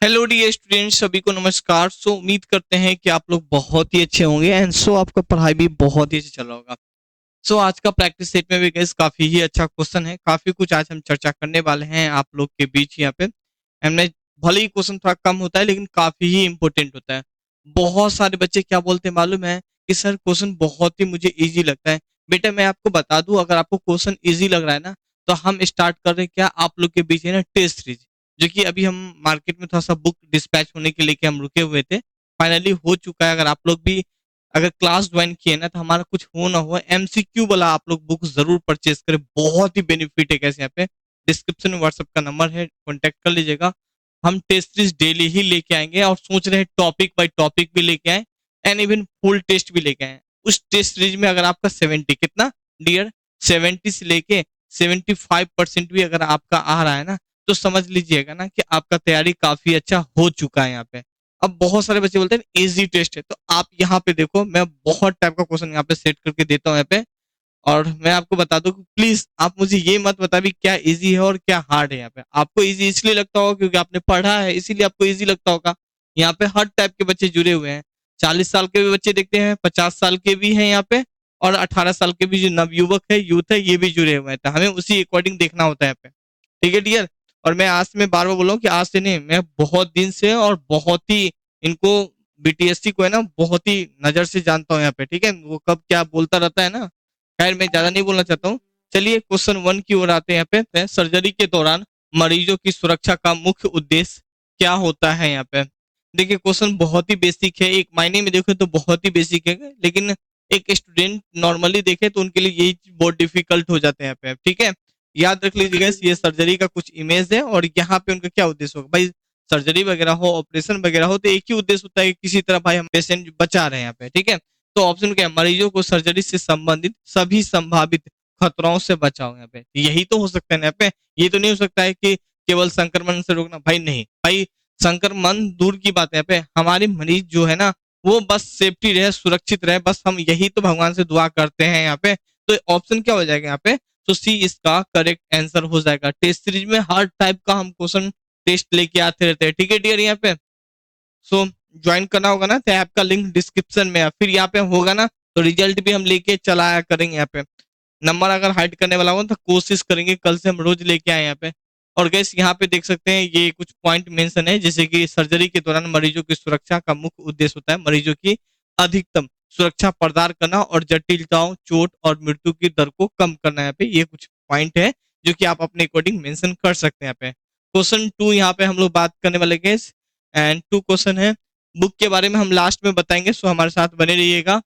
Hello dear students, सभी को नमस्कार। उम्मीद करते हैं कि आप लोग बहुत ही अच्छे होंगे एंड आपका पढ़ाई भी बहुत ही अच्छा चल रहा होगा। आज का प्रैक्टिस सेट में भी गाइस काफी ही अच्छा क्वेश्चन है, काफी कुछ आज हम चर्चा करने वाले हैं आप लोग के बीच यहाँ पे। हमने भले ही क्वेश्चन थोड़ा कम होता है लेकिन काफी ही इंपॉर्टेंट होता है। बहुत सारे बच्चे क्या बोलते हैं मालूम है कि सर क्वेश्चन बहुत ही मुझे इजी लगता है। बेटा मैं आपको बता दूं, अगर आपको क्वेश्चन इजी लग रहा है ना तो हम स्टार्ट कर रहे हैं क्या आप लोग के बीच है ना टेस्ट सीरीज, जो कि अभी हम मार्केट में थोड़ा सा बुक डिस्पैच होने के लेके हम रुके हुए थे। फाइनली हो चुका है। अगर आप लोग भी अगर क्लास ज्वाइन किए ना तो हमारा कुछ हो ना हो एमसीक्यू वाला आप लोग बुक जरूर परचेज करें, बहुत ही बेनिफिट है। कैसे यहाँ पे डिस्क्रिप्शन में व्हाट्सएप का नंबर है, कॉन्टेक्ट कर लीजिएगा। हम टेस्ट सीरीज डेली ही लेके आएंगे और सोच रहे हैं टॉपिक बाय टॉपिक भी लेके आए एंड इवन फुल टेस्ट भी लेके आए। उस टेस्ट सीरीज में अगर आपका 70 कितना डियर 70 से लेके 75% भी अगर आपका आ रहा है ना तो समझ लीजिएगा ना कि आपका तैयारी काफी अच्छा हो चुका है यहाँ पे। अब बहुत सारे बच्चे बोलते हैं इजी टेस्ट है, तो आप यहाँ पे देखो मैं बहुत टाइप का क्वेश्चन यहाँ पे सेट करके देता हूँ यहाँ पे। और मैं आपको बता दूं कि प्लीज आप मुझे ये मत बता भी क्या इजी है और क्या हार्ड है। यहाँ पे आपको इजी इसलिए लगता होगा क्योंकि आपने पढ़ा है, इसीलिए आपको इजी लगता होगा। यहाँ पे हर टाइप के बच्चे जुड़े हुए हैं। 40 साल के भी बच्चे देखते हैं, 50 साल के भी हैं यहाँ पे, और 18 साल के भी जो नवयुवक है, यूथ है, ये भी जुड़े हुए हैं। तो हमें उसी अकॉर्डिंग देखना होता है यहाँ पे। ठीक है डियर। और मैं आज से मैं बार बार बोल रहा हूँ कि आज से नहीं, मैं बहुत दिन से और बहुत ही इनको बीटीएससी को है ना बहुत ही नजर से जानता हूँ यहाँ पे। ठीक है, वो कब क्या बोलता रहता है ना। खैर मैं ज्यादा नहीं बोलना चाहता हूँ। चलिए क्वेश्चन 1 की ओर आते हैं यहाँ पे। सर्जरी के दौरान मरीजों की सुरक्षा का मुख्य उद्देश्य क्या होता है यहाँ पे। देखिए क्वेश्चन बहुत ही बेसिक है, एक मायने में देखो तो बहुत ही बेसिक है, लेकिन एक स्टूडेंट नॉर्मली देखे तो उनके लिए यही चीज बहुत डिफिकल्ट हो जाते हैं यहाँ पे। ठीक है, याद रख लीजिएगा ये सर्जरी का कुछ इमेज है और यहाँ पे उनका क्या उद्देश्य होगा भाई। सर्जरी वगैरह हो, ऑपरेशन वगैरह हो, तो एक ही उद्देश्य होता है कि किसी तरह भाई हम पेशेंट बचा रहे हैं यहाँ पे। ठीक है, तो ऑप्शन क्या है, मरीजों को सर्जरी से संबंधित सभी संभावित खतरों से बचाओ। यहाँ पे यही तो हो सकता है ना यहाँ पे। ये तो नहीं हो सकता है कि केवल संक्रमण से रोकना, भाई नहीं भाई। संक्रमण दूर की बात है, यहाँ पे हमारे मरीज जो है ना वो बस सेफ्टी रहे, सुरक्षित रहे, बस हम यही तो भगवान से दुआ करते हैं यहाँ पे। तो ऑप्शन क्या हो जाएगा यहाँ पे, तो सी इसका करेक्ट आंसर हो जाएगा। टेस्ट सीरीज में हर टाइप का हम क्वेश्चन टेस्ट लेके आते रहते हैं। ठीक है डियर, यहाँ पे ज्वाइन करना होगा ना तो ऐप का लिंक डिस्क्रिप्शन में है, फिर यहाँ पे होगा ना तो रिजल्ट भी हम लेके चलाया करेंगे यहाँ पे। नंबर अगर हाइड करने वाला होगा तो कोशिश करेंगे कल से हम रोज लेके आए यहाँ पे। और गैस यहाँ पे देख सकते हैं ये कुछ पॉइंट मेंशन है, जैसे कि सर्जरी के दौरान मरीजों की सुरक्षा का मुख्य उद्देश्य होता है मरीजों की अधिकतम सुरक्षा प्रदान करना और जटिलताओं, चोट और मृत्यु की दर को कम करना। यहाँ पे ये कुछ पॉइंट है जो कि आप अपने अकॉर्डिंग मेंशन कर सकते हैं यहाँ पे। क्वेश्चन 2 यहाँ पे हम लोग बात करने वाले गैस, एंड 2 क्वेश्चन है। बुक के बारे में हम लास्ट में बताएंगे, सो हमारे साथ बने रहिएगा।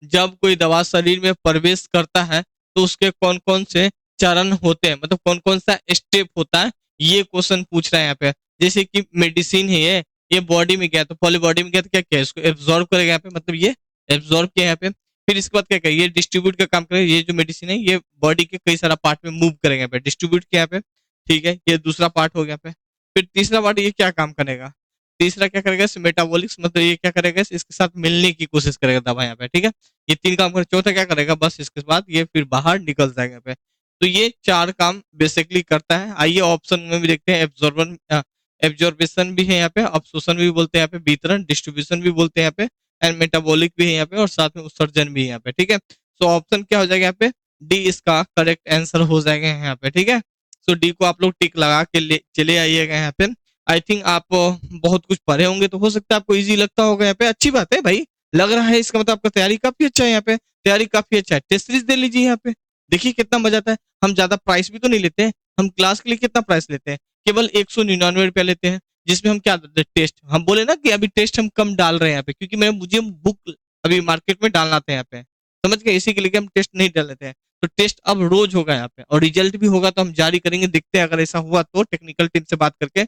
जब कोई दवा शरीर में प्रवेश करता है तो उसके कौन कौन से चरण होते हैं, मतलब कौन कौन सा स्टेप होता है, ये क्वेश्चन पूछ रहा है यहाँ पे। जैसे कि मेडिसिन है ये बॉडी में गया तो पहले बॉडी में गया तो क्या क्या इसको एब्जॉर्ब करेगा यहाँ पे, मतलब ये एब्जॉर्ब किया यहाँ पे। फिर इसके बाद क्या क्या ये डिस्ट्रीब्यूट का काम करेगा, ये जो मेडिसिन है ये बॉडी के कई सारा पार्ट में मूव करेगा यहाँ पे, डिस्ट्रीब्यूट किया यहाँ पे। ठीक है, ये दूसरा पार्ट हो गया यहाँ पे। फिर तीसरा पार्ट ये क्या काम करेगा, तीसरा क्या करेगा मेटाबॉलिक्स, मतलब ये क्या करेगा इसके साथ मिलने की कोशिश करेगा दवा यहाँ पे। ठीक है, ये 3 काम कर, चौथा क्या करेगा, बस इसके बाद ये फिर बाहर निकल जाएगा यहाँ पे। तो ये 4 काम बेसिकली करता है। आइए ऑप्शन में भी देखते हैं। एब्जॉर्बेशन भी है यहाँ पे, अब्सॉर्प्शन भी बोलते हैं यहाँ पे, वितरण डिस्ट्रीब्यूशन भी बोलते हैं यहाँ पे, एंड मेटाबॉलिक भी है यहाँ पे, और साथ में उत्सर्जन भी है यहाँ पे। ठीक है, सो ऑप्शन क्या हो जाएगा यहाँ पे, डी इसका करेक्ट आंसर हो जाएगा यहाँ पे। ठीक है, सो डी को आप लोग टिक लगा के चले आइएगा यहाँ पे। आई थिंक आप बहुत कुछ पढ़े होंगे तो हो सकता है आपको इजी लगता होगा यहाँ पे। अच्छी बात है भाई, लग रहा है इसका मतलब आपका तैयारी काफी अच्छा है यहाँ पे, तैयारी काफी अच्छा है। टेस्ट सीरीज दे लीजिए यहाँ पे, देखिए कितना मजा आता है। हम ज्यादा प्राइस भी तो नहीं लेते हैं, हम क्लास के लिए कितना प्राइस लेते हैं, केवल 199 रुपया लेते हैं, जिसमें हम क्या टेस्ट, हम बोले ना कि अभी टेस्ट हम कम डाल रहे हैं यहाँ पे क्योंकि मुझे बुक अभी मार्केट में डालना था यहाँ पे, समझ गए, इसी के लिए हम टेस्ट नहीं डाल लेते हैं। तो टेस्ट अब रोज होगा यहाँ पे और रिजल्ट भी होगा तो हम जारी करेंगे, देखते हैं अगर ऐसा हुआ तो टेक्निकल टीम से बात करके।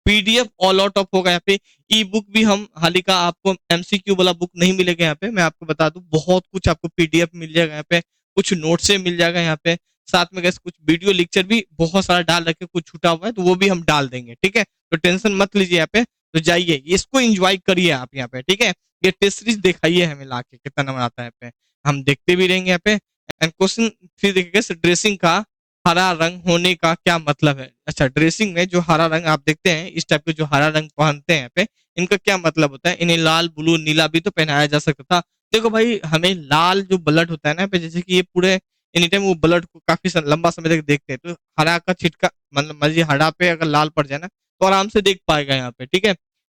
पीडीएफ ऑल आउट ऑफ होगा यहाँ पे। ई बुक भी हम हाल का, आपको एमसीक्यू वाला बुक नहीं मिलेगा यहाँ पे, मैं आपको बता दूं बहुत कुछ आपको पीडीएफ मिल जाएगा यहाँ पे, कुछ नोट से मिल जाएगा यहाँ पे। साथ में गैस कुछ वीडियो लेक्चर भी बहुत सारा डाल रखे, कुछ छूटा हुआ है तो वो भी हम डाल देंगे। ठीक है, तो टेंशन मत लीजिए यहाँ पे, तो जाइए इसको एंजॉय करिए आप यहाँ पे। ठीक है, ये टेस्ट सीरीज दिखाइए हमें लाके कितना नंबर आता है यहाँ पे, हम देखते भी रहेंगे यहाँ पे। एंड क्वेश्चन फिर देखिएगा ड्रेसिंग का हरा रंग होने का क्या मतलब है? अच्छा, ड्रेसिंग में जो हरा रंग आप देखते हैं, इस टाइप के जो हरा रंग पहनते हैं यहाँ पे, इनका क्या मतलब होता है? इन्हें लाल, ब्लू, नीला भी तो पहनाया जा सकता था। देखो भाई, हमें लाल जो ब्लड होता है ना यहाँ पे, जैसे कि ये पूरे एनी टाइम वो ब्लड को काफी लंबा समय तक देखते हैं, तो हरा का छिटका मतलब मर्जी हरा पे अगर लाल पड़ जाए ना, तो आराम से देख पाएगा यहाँ पे, ठीक है।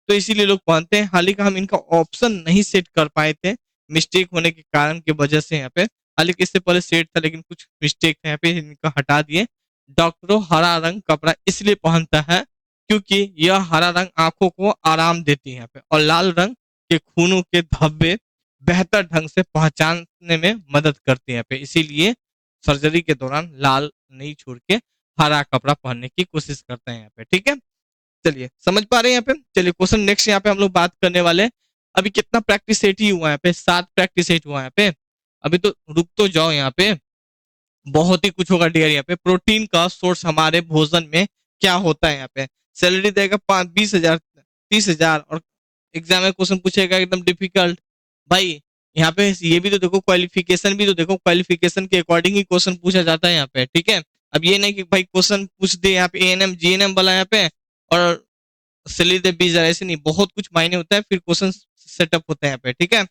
तो इसीलिए लोग पहनते हैं। हालांकि हम इनका ऑप्शन नहीं सेट कर पाए थे, मिस्टेक होने के कारण की वजह से यहाँ पे। हालांकि इससे पहले सेट था, लेकिन कुछ मिस्टेक है यहाँ पे, इनका हटा दिए। डॉक्टरों हरा रंग कपड़ा इसलिए पहनता है क्योंकि यह हरा रंग आंखों को आराम देती है यहाँ पे, और लाल रंग के खूनों के धब्बे बेहतर ढंग से पहचानने में मदद करती है यहाँ पे। इसीलिए सर्जरी के दौरान लाल नहीं छोड़ के हरा कपड़ा पहनने की कोशिश करते हैं यहाँ पे, ठीक है। चलिए, समझ पा रहे हैं यहाँ पे। चलिए, क्वेश्चन नेक्स्ट यहाँ पे हम लोग बात करने वाले हैं। अभी कितना प्रैक्टिस सेट ही हुआ है यहाँ पे? 7 प्रैक्टिस सेट हुआ है यहाँ पे। अभी तो रुक तो जाओ यहाँ पे, बहुत ही कुछ होगा डियर। यहाँ पे प्रोटीन का सोर्स हमारे भोजन में क्या होता है? यहाँ पे सैलरी देगा 20,000, 30,000, और एग्जाम में क्वेश्चन पूछेगा एकदम डिफिकल्ट। भाई यहाँ पे ये भी तो देखो, क्वालिफिकेशन भी तो देखो, क्वालिफिकेशन के अकॉर्डिंग ही क्वेश्चन पूछा जाता है यहाँ पे, ठीक है। अब ये नहीं कि भाई क्वेश्चन पूछ दे यहाँ पे एएनएम जीएनएम वाला यहाँ पे, और सैलरी दे 20,000, ऐसे नहीं, बहुत कुछ मायने होता है, फिर क्वेश्चन सेटअप होता है यहाँ पे, ठीक है।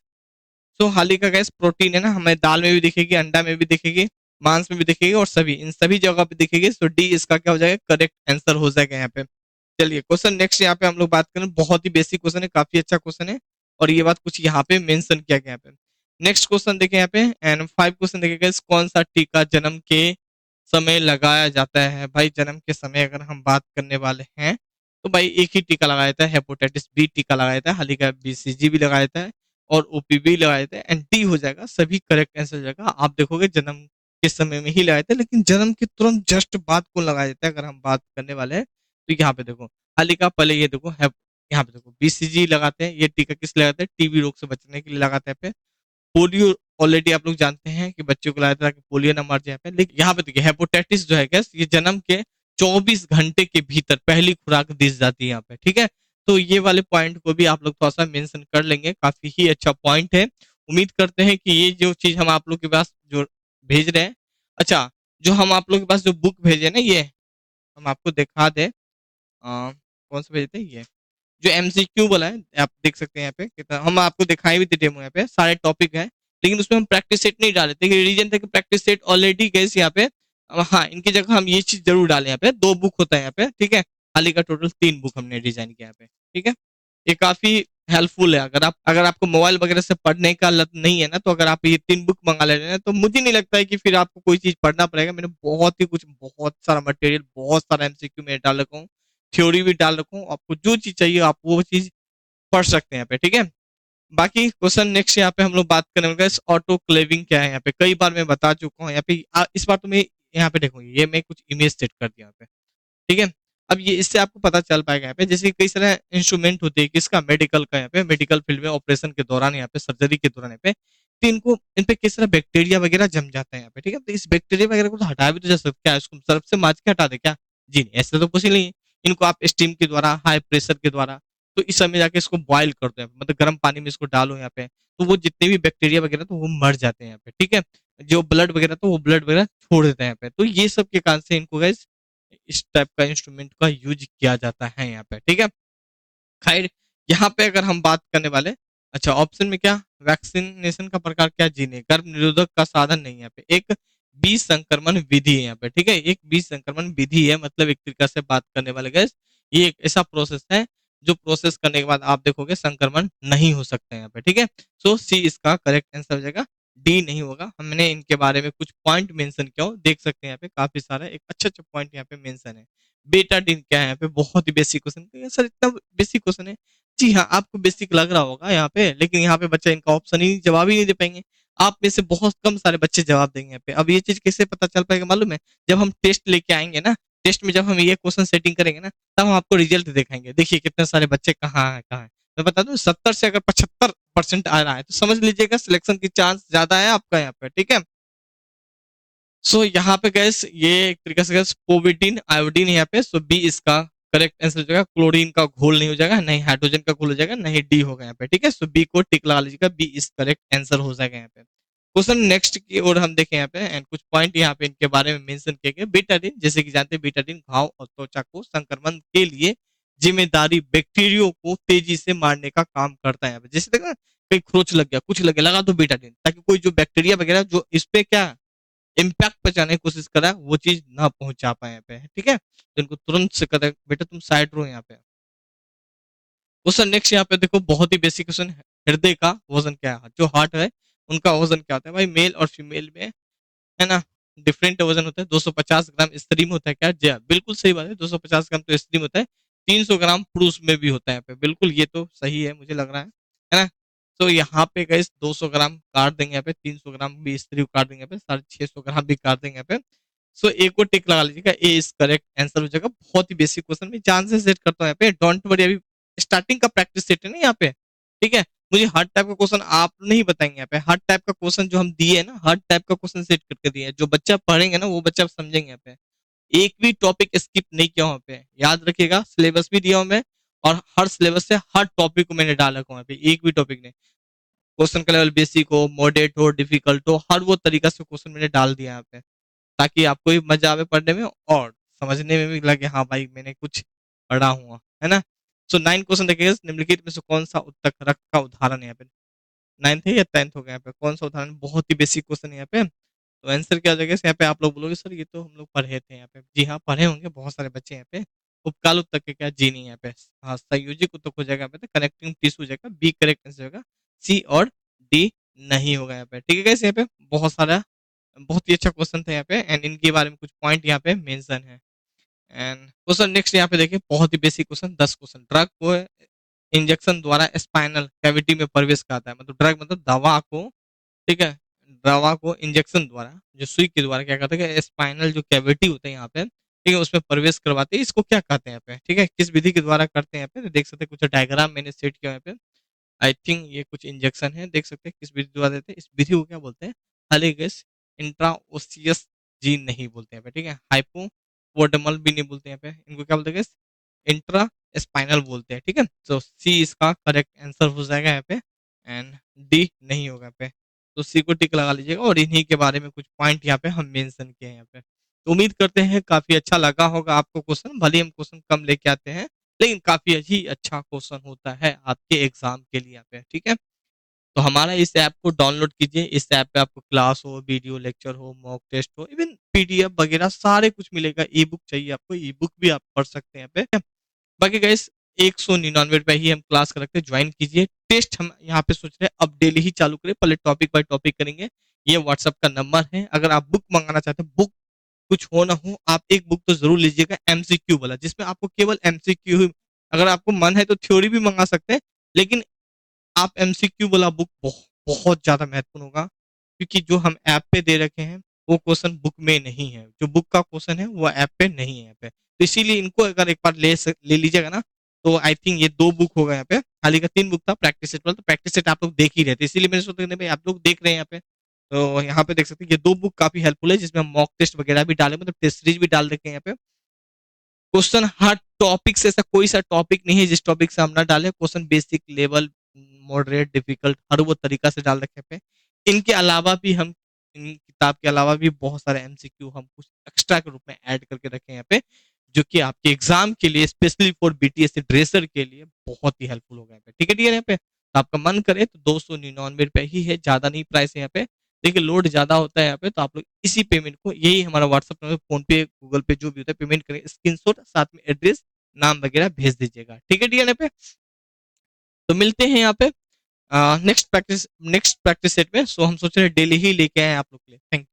सो हाली का गैस प्रोटीन है ना, हमें दाल में भी दिखेगी, अंडा में भी दिखेगी, मांस में भी दिखेगी, और सभी इन सभी जगह पे दिखेगी। सो डी इसका क्या हो जाएगा? करेक्ट आंसर हो जाएगा यहाँ पे। चलिए, क्वेश्चन नेक्स्ट यहाँ पे हम लोग बात करें, बहुत ही बेसिक क्वेश्चन है, काफी अच्छा क्वेश्चन है, और ये बात कुछ यहाँ पे मेंशन किया गया यहाँ पे। नेक्स्ट क्वेश्चन देखें यहाँ पे, एंड 5 क्वेश्चन देखें guys, कौन सा टीका जन्म के समय लगाया जाता है? भाई जन्म के समय अगर हम बात करने वाले हैं, तो भाई एक ही टीका लगाया जाता है, हेपेटाइटिस बी टीका लगाया जाता है, हाल ही का बीसीजी भी लगाया जाता है, और ओपीवी लगाए थे, एंड डी हो जाएगा, सभी करेक्ट आंसर हो जाएगा। आप देखोगे जन्म के समय में ही लगाए थे, लेकिन जन्म के तुरंत जस्ट बाद को लगाया जाता है अगर हम बात करने वाले हैं। तो यहाँ पे देखो, हालिका पहले ये देखो है, यहाँ पे देखो बीसीजी लगाते हैं, ये टीका किस लिए लगाते हैं? टीबी रोग से बचने के लिए लगाते हैं। पे पोलियो ऑलरेडी आप लोग जानते हैं कि बच्चों को लगाते हैं ताकि पोलियो ना मर जाए पे। लेकिन यहाँ पे देखिए, हेपेटाइटिस जो है गैस, ये जन्म के 24 घंटे के भीतर पहली खुराक दी जाती है यहाँ पे, ठीक है। तो ये वाले पॉइंट को भी आप लोग थोड़ा सा मेंशन कर लेंगे, काफी ही अच्छा पॉइंट है। उम्मीद करते हैं कि ये जो चीज हम आप लोग के पास जो भेज रहे हैं, अच्छा, जो हम आप लोग के पास जो बुक भेजे ना, ये हम आपको दिखा दे, कौन सा भेजते हैं? ये जो एमसीक्यू वाला है, आप देख सकते हैं यहाँ पे कितना, हम आपको दिखाई भी थे डेमो, यहाँ पे सारे टॉपिक है, लेकिन उसमें हम प्रैक्टिस सेट नहीं डाले थे, रीजन था कि प्रैक्टिस सेट ऑलरेडी गए यहाँ पे। अब हाँ, इनकी जगह हम ये चीज जरूर डालें, यहाँ पे 2 बुक होता है यहाँ पे, ठीक है। हाल ही का टोटल 3 बुक हमने डिजाइन किया यहाँ पे, ठीक है। ये काफी हेल्पफुल है, अगर आपको मोबाइल वगैरह से पढ़ने का लत नहीं है ना, तो अगर आप ये 3 बुक मंगा ले रहे हैं, तो मुझे नहीं लगता है कि फिर आपको कोई चीज पढ़ना पड़ेगा। मैंने बहुत ही कुछ, बहुत सारा मटेरियल, बहुत सारा एमसीक्यू में डाल रखा हूँ, थ्योरी भी डाल रखा हूँ, आपको जो चीज चाहिए आप वो चीज पढ़ सकते हैं यहाँ पे, ठीक है। बाकी क्वेश्चन नेक्स्ट यहाँ पे हम लोग बात करेंगे, ऑटो क्लेविंग क्या है? यहाँ पे कई बार मैं बता चुका हूँ यहाँ पे, इस बार तो मैं यहाँ पे देखो, ये मैं कुछ इमेज सेट कर दिया यहाँ पे, ठीक है। अब ये इससे आपको पता चल पाएगा यहाँ पे, जैसे कई सारे इंस्ट्रूमेंट होते हैं, किसका? मेडिकल का, यहाँ पे मेडिकल फील्ड में ऑपरेशन के दौरान, यहाँ पे सर्जरी के दौरान यहाँ पे, तो इनको इन पे किस तरह बैक्टीरिया वगैरह जम जाता है यहाँ पे, ठीक है। तो इस बैक्टीरिया वगैरह को तो हटाया भी तो जा सकता है, इसको सर्फ से मांज के हटा दे क्या? जी नहीं, ऐसा तो कुछ ही नहीं है। इनको आप स्टीम के द्वारा, हाई प्रेशर के द्वारा, तो इस समय जाके इसको बॉयल कर दो, मतलब गर्म पानी में इसको डालो यहाँ पे, तो वो जितने भी बैक्टीरिया वगैरह तो वो मर जाते हैं यहाँ पे, ठीक है। जो ब्लड वगैरह तो वो ब्लड वगैरह छोड़ देते हैं यहाँ पे, तो ये सब के कारण से इनको गाइस इस टाइप का इंस्ट्रूमेंट का यूज किया जाता है यहाँ पे, ठीक है। खैर, यहाँ पे अगर हम बात करने वाले, अच्छा ऑप्शन में क्या? वैक्सीनेशन का प्रकार क्या? जी नहीं, गर्भ निरोधक का साधन नहीं है यहाँ पे, एक बीज संक्रमण विधि है यहाँ पे, ठीक है। एक बीज संक्रमण विधि है, मतलब एक तरीका से बात करने वाले गैस, ये एक ऐसा प्रोसेस है जो प्रोसेस करने के बाद आप देखोगे संक्रमण नहीं हो सकता है यहाँ पे, ठीक है। सो सी इसका करेक्ट आंसर हो जाएगा, डी नहीं होगा। हमने इनके बारे में कुछ पॉइंट मेंशन किया हो, देख सकते हैं यहाँ पे काफी सारा एक अच्छा अच्छा पॉइंट यहाँ पे मेंशन है। बेटाडीन क्या है? यहाँ पे बहुत ही बेसिक क्वेश्चन, सर इतना बेसिक क्वेश्चन है? जी हाँ, आपको बेसिक लग रहा होगा यहाँ पे, लेकिन यहाँ पे बच्चा इनका ऑप्शन ही जवाब ही नहीं दे पाएंगे। आप में से बहुत कम सारे बच्चे जवाब देंगे यहाँ पे। अब ये चीज कैसे पता चल पाएगा मालूम है? जब हम टेस्ट लेके आएंगे ना, टेस्ट में जब हम ये क्वेश्चन सेटिंग करेंगे ना, तब हम आपको रिजल्ट दिखाएंगे, देखिए कितने सारे बच्चे कहाँ है। मैं बता दूं, 70 से अगर 75% आ रहा है, तो समझ लीजिएगा सिलेक्शन की चांस ज्यादा है आपका यहाँ पे, ठीक है। सो यहाँ पे गैस ये एक तरीके से गैस पोविटीन आयोडीन यहाँ पे, सो बी इसका करेक्ट आंसर हो जाएगा। क्लोरीन का घोल नहीं हो जाएगा, नहीं हाइड्रोजन का घोल हो जाएगा, नहीं डी होगा यहाँ पे, ठीक है। सो बी को टिक लगा लीजिएगा, बी इज करेक्ट आंसर हो जाएगा यहाँ पे। क्वेश्चन नेक्स्ट की ओर हम देखें यहाँ पे, एंड कुछ पॉइंट यहाँ पे इनके बारे में मेंशन किए गए। बीटाडिन, जैसे कि जानते हैं बीटाडिन घाव और त्वचा को संक्रमण के लिए जिम्मेदारी बैक्टीरियो को तेजी से मारने का काम करता है यहाँ पे। जैसे देखो ना, कहीं खरोच लग गया, कुछ लग गया, लगा दो बीटाडिन, ताकि कोई जो बैक्टीरिया वगैरह जो इस पे क्या इम्पैक्ट पहुंचाने की कोशिश कर रहा है वो चीज ना पहुंचा पाए यहाँ पे, ठीक है। तो इनको तुरंत से कहते हैं बेटा तुम साइड रहो यहाँ पे। क्वेश्चन नेक्स्ट यहाँ पे देखो, बहुत ही बेसिक क्वेश्चन है। हृदय का वजन क्या है? जो हार्ट है उनका वजन क्या होता है भाई? मेल और फीमेल में, है ना, डिफरेंट वजन होता है। 250 ग्राम स्त्री में होता है क्या? जी हाँ, बिल्कुल सही बात है। 250 ग्राम तो स्त्री में होता है, 300 ग्राम पुरुष में भी होता है यहाँ पे। बिल्कुल, ये तो सही है, मुझे लग रहा है ना। तो यहाँ पे गए 200 ग्राम काट देंगे यहाँ पे, 300 ग्राम भी स्त्री को काट देंगे यहाँ पे, 650 ग्राम भी काट देंगे यहाँ पे। सो ए को टिक लगा लीजिएगा, ए इज करेक्ट आंसर हो जाएगा। बहुत ही बेसिक क्वेश्चन में जान से सेट करता हूँ यहाँ पे, डोंट वरी। अभी स्टार्टिंग का प्रैक्टिस सेट है ना यहाँ पे, ठीक है। मुझे हर टाइप का क्वेश्चन आप नहीं बताएंगे यहाँ पे। हर टाइप का क्वेश्चन जो हम दिए है ना, हर टाइप का क्वेश्चन सेट करके दिए हैं। जो बच्चा पढ़ेंगे ना वो बच्चा समझेंगे यहाँ पे। एक भी टॉपिक स्किप नहीं किया वहाँ पे, याद रखिएगा। सिलेबस भी दिया हूँ मैं, और हर सिलेबस से हर टॉपिक को मैंने डाला हूँ यहाँ पे, एक भी टॉपिक नहीं। क्वेश्चन का लेवल बेसिक हो, मॉडरेट हो, डिफिकल्ट हो, हर वो तरीका से क्वेश्चन मैंने डाल दिया यहाँ पे, ताकि आपको भी मजा आवे पढ़ने में और समझने में भी लगे हाँ भाई मैंने कुछ पढ़ा हुआ है ना। सो 9 क्वेश्चन देखिएगा, निम्नलिखित में से कौन सा उत्तक का उदाहरण है यहाँ पे? 9th है या 10th हो गया यहाँ पे? कौन सा उदाहरण? बहुत ही बेसिक क्वेश्चन है यहाँ पे। तो आंसर क्या हो जाएगा यहाँ पे? आप लोग बोलोगे सर ये तो हम लोग पढ़े थे यहाँ पे। जी हाँ, पढ़े होंगे बहुत सारे बच्चे यहाँ पे। उपकाल उत्तक के क्या? जी नहीं यहाँ पे। हाँ, संयोजिक उत्तक हो जाएगा यहाँ पे, कनेक्टिंग टिश्यू हो जाएगा। बी करेक्ट आंसर होगा। सी और डी नहीं होगा यहाँ पे, ठीक है गाइस। यहाँ पे बहुत सारा, बहुत ही अच्छा क्वेश्चन था यहाँ पे, एंड इनके बारे में कुछ पॉइंट यहाँ पे मेंशन है। एंड क्वेश्चन नेक्स्ट यहाँ पे देखिए, बहुत ही बेसिक क्वेश्चन, 10 क्वेश्चन। ड्रग को इंजेक्शन द्वारा स्पाइनल कैविटी में प्रवेश कराता है, मतलब ड्रग मतलब दवा को, ठीक है, दवा को इंजेक्शन द्वारा, जो सुई के द्वारा क्या कहते हैं, स्पाइनल जो कैविटी होता है यहाँ पे, ठीक है, उसमें प्रवेश करवाते हैं। इसको क्या कहते हैं यहाँ पे, ठीक है, किस विधि के द्वारा करते हैं यहाँ पे? तो देख सकते हैं कुछ डायग्राम मैंने सेट किया यहाँ पे। आई थिंक ये कुछ इंजेक्शन है, देख सकते हैं किस विधि द्वारा देते हैं। इस विधि को क्या बोलते हैं? हालीगस इंट्राओसियस जीन नहीं बोलते हैं, ठीक है। हाइपोवोडमल भी नहीं बोलते हैं पे, इनको क्या बोलते हैं? इंट्रा स्पाइनल बोलते हैं, ठीक है। तो सी इसका करेक्ट आंसर हो जाएगा यहाँ पे, एंड डी नहीं होगा यहाँ पे। तो सी को टिक लगा लीजिएगा, और इन्हीं के बारे में कुछ पॉइंट यहाँ पे हम मेंशन किए हैं यहाँ पे। तो उम्मीद करते हैं काफी अच्छा लगा होगा आपको क्वेश्चन। भले ही हम क्वेश्चन कम लेके आते हैं, लेकिन काफी ही अच्छा क्वेश्चन होता है आपके एग्जाम के लिए यहाँ पे, ठीक है। तो हमारा इस ऐप को डाउनलोड कीजिए। इस ऐप पे आपको क्लास हो, वीडियो लेक्चर हो, मॉक टेस्ट हो, इवन पीडीएफ वगैरह सारे कुछ मिलेगा। ई बुक चाहिए आपको, ई बुक भी आप पढ़ सकते हैं यहाँ पे। बाकी गाइस 199 रुपए ही हम क्लास करते हैं, ज्वाइन कीजिए। टेस्ट हम यहाँ पे सोच रहे हैं अब डेली ही चालू करें, पहले टॉपिक बाय टॉपिक करेंगे। ये व्हाट्सएप का नंबर है, अगर आप बुक मंगाना चाहते हैं, बुक कुछ हो ना हो, आप एक बुक तो जरूर लीजिएगा एमसीक्यू वाला, जिसमें आपको केवल एमसीक्यू ही, अगर आपको मन है तो थ्योरी भी मंगा सकते हैं, लेकिन आप एमसीक्यू वाला बुक बहुत ज्यादा महत्वपूर्ण होगा, क्योंकि जो हम ऐप पे दे रखे हैं वो क्वेश्चन बुक में नहीं है। जो बुक का क्वेश्चन है वो ऐप पे नहीं है यहाँ पे, तो इसीलिए इनको अगर एक बार ले लीजिएगा ना, तो आई थिंक ये 2 बुक होगा यहाँ पे। हाल ही का 3 बुक था प्रैक्टिस सेट वाला, तो प्रैक्टिस सेट आप लोग देख ही रहे थे, इसीलिए मैंने सोचा भाई आप लोग देख रहे हैं यहाँ पे। तो यहाँ पे देख सकते हैं ये 2 बुक काफी हेल्पफुल है, जिसमें हम मॉक टेस्ट वगैरह भी डाले, मतलब टेस्ट सीरीज भी डाल रखे हैं यहाँ पे। क्वेश्चन हर टॉपिक से, ऐसा कोई सा टॉपिक नहीं है जिस टॉपिक से हम ना डालें question. Basic, level, moderate, difficult, हर वो तरीका से डाल रखे पे। इनके अलावा भी हम, इन किताब के अलावा भी बहुत सारे एमसीक्यू हम कुछ एक्स्ट्रा के रूप में ऐड करके रखे हैं यहाँ पे, जो कि आपके एग्जाम के लिए, स्पेशली फॉर बीटीएस ड्रेसर के लिए बहुत ही हेल्पफुल होगा यहाँ पे, ठीक है डियर। यहाँ पे तो आपका मन करे तो 299 रुपए ही है, ज्यादा नहीं प्राइस है यहाँ पे। देखिए लोड ज्यादा होता है यहाँ पे, तो आप लोग इसी पेमेंट को, यही हमारा व्हाट्सएप नंबर, फोन पे, गूगल पे, जो भी होता है, पेमेंट करें, स्क्रीनशॉट साथ में एड्रेस, नाम वगैरह भेज दीजिएगा, ठीक है डियर। यहाँ पे तो मिलते हैं यहाँ पे नेक्स्ट प्रैक्टिस सेट में। सो हम सोच रहे हैं डेली ही लेके आए आप लोग के लिए। Thank you.